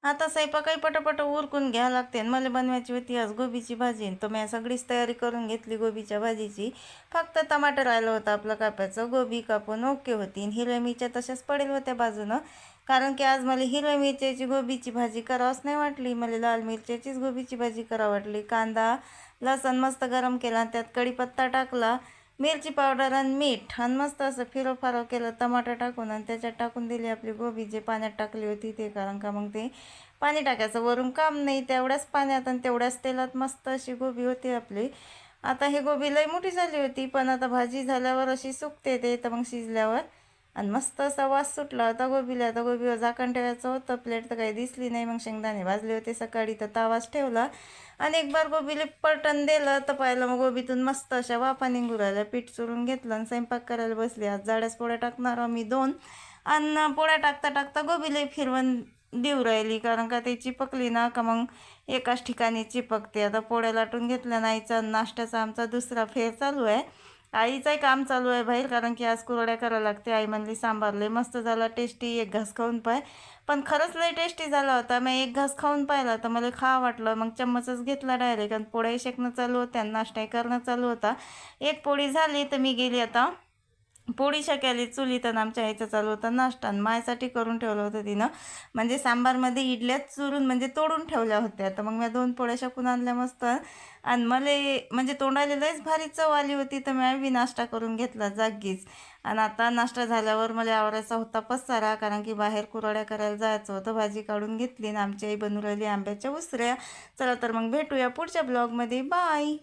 आता स्वयंपाकही पटापट उरकून घ्यावं लागते आणि मला बनवायची होती आज गोबीची भाजी. तर मी सगळीच तयारी करून घेतली गोबीच्या भाजीची. फक्त टमाटर राहिलं होतं आपलं कापायचं. गोबी कापून ओके होती आणि हिरव्या मिरच्या तशाच पडेल होत्या बाजूनं. कारण की आज मला हिरव्या मिरच्याची गोबीची भाजी करावंच नाही वाटली. मला लाल मिरच्याचीच गोबीची भाजी करावं वाटली. कांदा लसूण मस्त गरम केला, त्यात कढीपत्ता टाकला, मिरची पावडर आणि मीठ आणि मस्त असं फिरव केलं टमाटर टाकून आणि त्याच्यात टाकून दिली आपली गोबी जे पाण्यात टाकली होती ते. कारण का मग ते पाणी टाकायचं वरून काम नाही, तेवढ्याच पाण्यात आणि तेवढ्याच तेलात मस्त अशी गोबी होती आपली. आता ही गोबी लई मोठी झाली होती, पण आता भाजी झाल्यावर अशी सुकते ते, तर मग शिजल्यावर आणि मस्त असा वास सुटला होता गोबीला. आता गोबीवर झाकण ठेवायचं होतं, प्लेट तर काही दिसली नाही. मग शेंगदाणे भाजले होते सकाळी तर तावाच ठेवला आणि एक बार गोबीला पलटण दिलं तर पाहिलं मग गोबीतून मस्त अशा वाफा निघू राहिल्या. पीठ चुरून घेतलं आणि स्वयंपाक करायला बसली. आज जाड्याच पोळ्या टाकणार आम्ही 2. आणि पोळ्या टाकता टाकता गोबीला फिरवून देऊ राहिली, कारण का ते चिपकली ना का मग एकाच ठिकाणी चिपकते. आता पोळ्या लाटून घेतल्या, नाहीचा नाश्त्याचा आमचा दुसरा फेर चालू आहे. आईचंही काम चालू आहे बाहेर, कारण की आज कुरड्या करायला लागते. आई म्हणली सांबार लय मस्त झाला, टेस्टी, एक घास खाऊन पाय. पण खरंच लय टेस्टी झाला होता. मी एक घास खाऊन पाहिला तर मला खा वाटलं, मग चम्मचच घेतला डायरेक्ट आणि पोळ्याही शेकणं चालू होत्या आणि नाश्ताही करणं चालू होता. एक पोळी झाली तर मी गेली आता पोळी शेकायली चुलीत आणि आमच्या आईचं चालू होता नाश्ता. आणि माझ्यासाठी करून ठेवलं होतं तिनं, म्हणजे सांबारमध्ये इडल्याच चुरून म्हणजे तोडून ठेवल्या होत्या. तर मग मी 2 पोळ्या शेकून आणल्या मस्त आणि मला म्हणजे तोंडाला लयच भारी चव आली होती. तर मी बी नाश्ता करून घेतला जागीच. आणि आता नाश्ता झाल्यावर मला आवरायचा होता पसारा, कारण की बाहेर कुरड्या करायला जायचं होतं. भाजी काढून घेतली आणि आमची आई बनवू राहिली आंब्याच्या उसऱ्या. चला तर मग भेटूया पुढच्या ब्लॉगमध्ये. बाय.